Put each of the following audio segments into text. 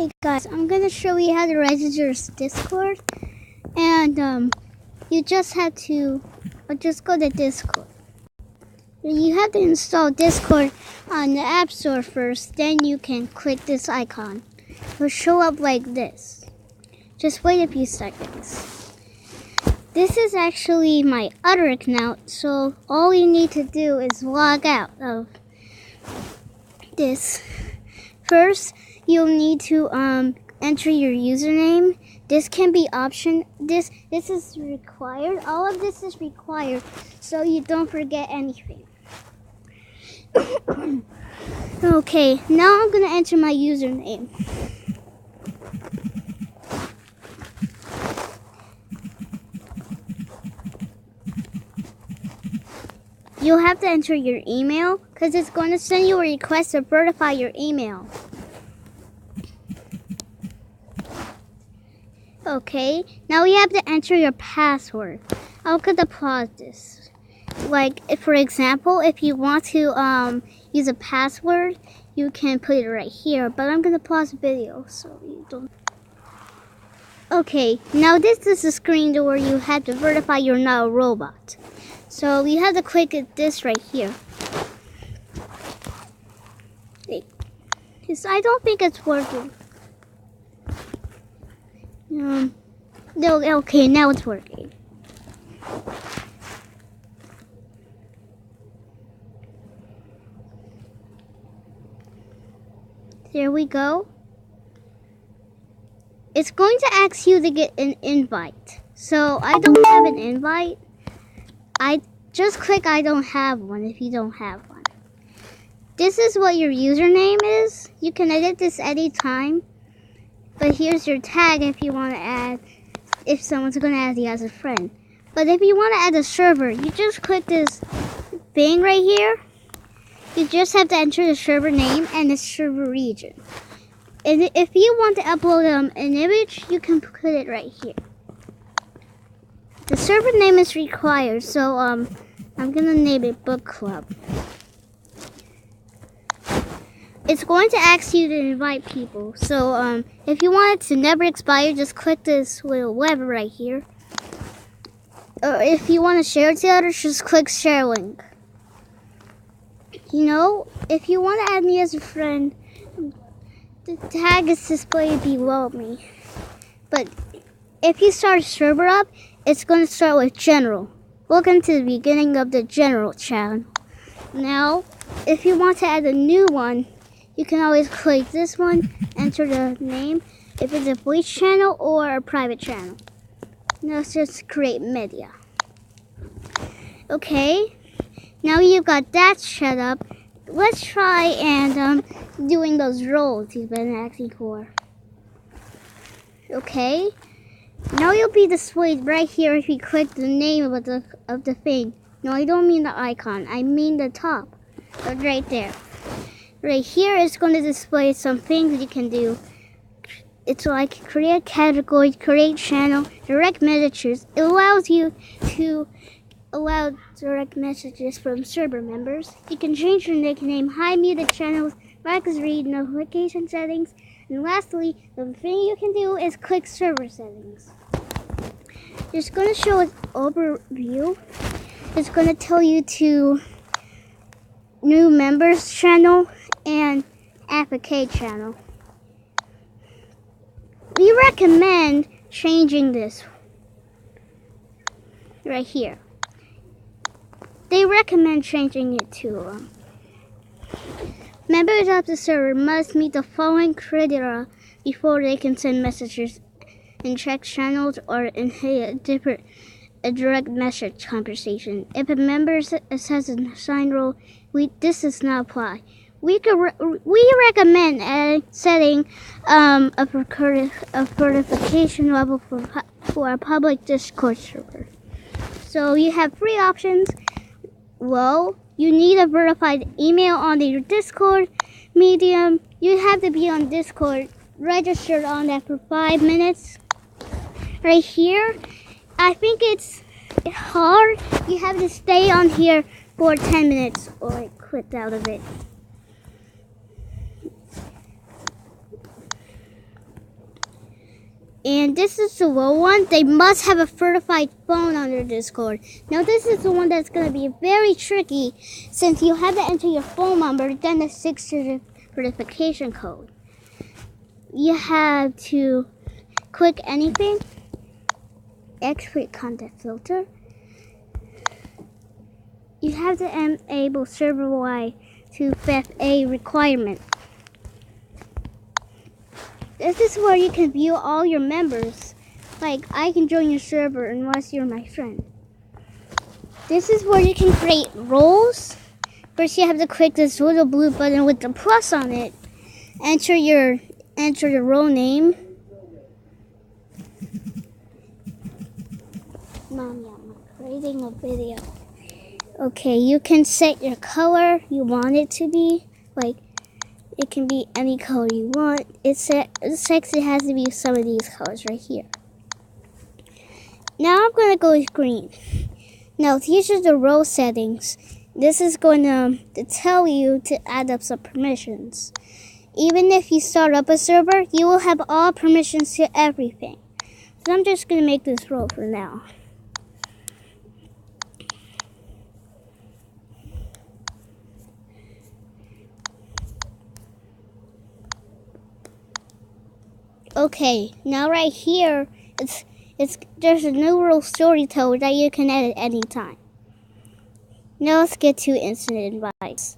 Hey guys, I'm gonna show you how to register Discord, and you just have to just go to Discord. You have to install Discord on the App Store first, then you can click this icon. It will show up like this. Just wait a few seconds. This is actually my other account, so all you need to do is log out of this. First, you'll need to enter your username. This can be option. This is required. All of this is required, so you don't forget anything. Okay, now I'm gonna enter my username. You'll have to enter your email because it's going to send you a request to verify your email. Okay, now you have to enter your password. I'm gonna pause this. Like, for example, if you want to use a password, you can put it right here. But I'm gonna pause the video so you don't. Okay, now this is the screen where you have to verify you're not a robot. So you have to click this right here. I don't think it's working. Okay, now it's working. There we go. It's going to ask you to get an invite. So I don't have an invite. I just click I don't have one if you don't have one. This is what your username is. You can edit this anytime. But here's your tag if you want to add, if someone's going to add you as a friend. But if you want to add a server, you just click this thing right here. You just have to enter the server name and the server region. And if you want to upload an image, you can put it right here. The server name is required, so I'm going to name it Book Club. It's going to ask you to invite people. So if you want it to never expire, just click this little lever right here. Or if you want to share it to others, just click share link. You know, if you want to add me as a friend, the tag is displayed below me. But if you start a server up, it's going to start with general. Welcome to the beginning of the general channel. Now, if you want to add a new one, you can always click this one, enter the name, if it's a voice channel or a private channel. Now let's just create media. Okay, now you've got that set up. Let's try and doing those roles he's been asking for. Okay, now you'll be displayed right here if you click the name of the thing. No, I don't mean the icon, I mean the top. So right there. Right here is going to display some things you can do. It's like create category, create channel, direct messages. It allows you to allow direct messages from server members. You can change your nickname, hide muted channels, max read notification settings, and lastly, the thing you can do is click server settings. It's going to show an overview. It's going to tell you to new members channel and AFK channel. We recommend changing this right here. They recommend changing it to members of the server must meet the following criteria before they can send messages in check channels or in a direct message conversation. If a member has an assigned role, this does not apply. We recommend setting a verification level for a public Discord server. So you have 3 options. Well, you need a verified email on your Discord medium. You have to be on Discord, registered on that for 5 minutes. Right here, I think it's hard. You have to stay on here for 10 minutes or I quit out of it. And this is the low one. They must have a certified phone on their Discord. Now this is the one that's going to be very tricky since you have to enter your phone number, then the 6-digit verification code. You have to click anything, export content filter. You have to enable server-wide to FA requirement. This is where you can view all your members. Like, I can join your server unless you're my friend. This is where you can create roles. First, you have to click this little blue button with the plus on it. Enter your role name. Mommy, I'm creating a video. Okay, you can set your color you want it to be. Like, it can be any color you want. It says it has to be some of these colors right here. Now I'm going to go with green. Now these are the role settings. This is going to tell you to add up some permissions. Even if you start up a server, you will have all permissions to everything. So I'm just going to make this role for now. Okay, now right here, there's a new role storyteller that you can edit anytime. Now let's get to instant invites.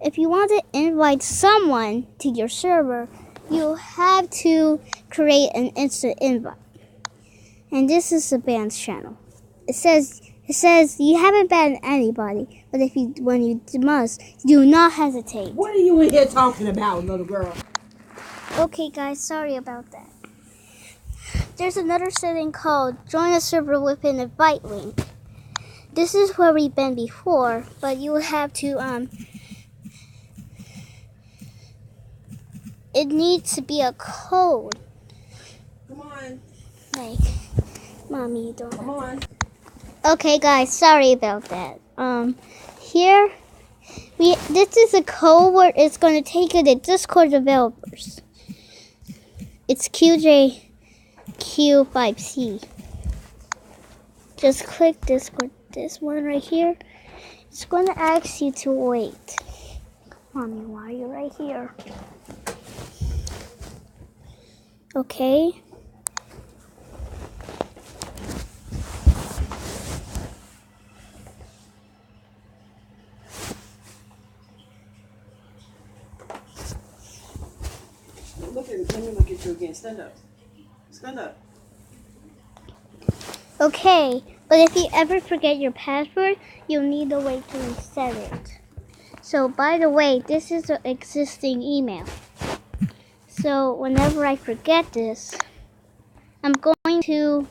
If you want to invite someone to your server, you have to create an instant invite. And this is the band's channel. It says you haven't banned anybody, but when you must, do not hesitate. What are you in here talking about, little girl? Okay guys, sorry about that. There's another setting called join a server with an invite link. This is where we've been before, but you have to it needs to be a code. Come on. Like, Mommy, you don't. Come on. Okay guys, sorry about that. Here this is a code where it's going to take you to Discord developers. It's QJQ5C. Just click this one right here. It's going to ask you to wait. Mommy, why are you right here? Okay. Let me look at you again. Stand up. Stand up. Okay, but if you ever forget your password, you'll need a way to reset it. So, by the way, this is an existing email. So, whenever I forget this, I'm going to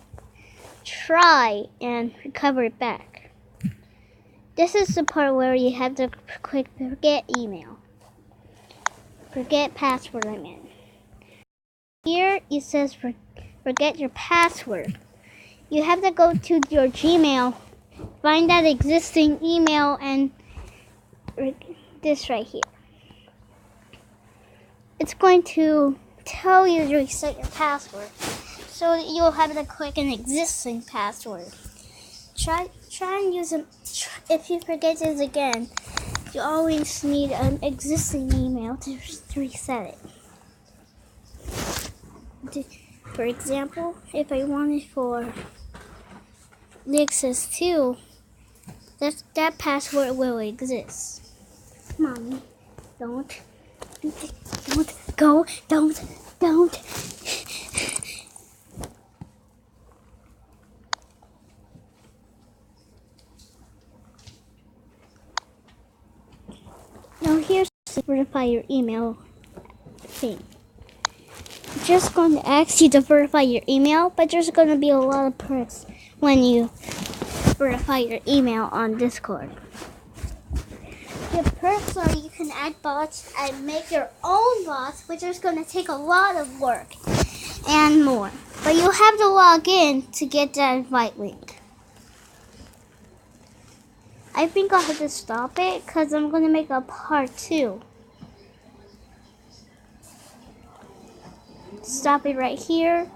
try and recover it back. This is the part where you have to click forget email. Forget password, I mean. Here it says forget your password. You have to go to your Gmail, find that existing email, and this right here. It's going to tell you to reset your password. So you'll have to click an existing password. Try and use it. If you forget this again, you always need an existing email to reset it. For example, if I wanted for Nexus 2, that password will exist. Mommy, don't go. Now here's to verify your email thing. Just going to ask you to verify your email, but there's going to be a lot of perks when you verify your email on Discord. The perks are you can add bots and make your own bots, which is going to take a lot of work and more. But you have to log in to get that invite link. I think I'll have to stop it because I'm going to make a part 2. Stop it right here.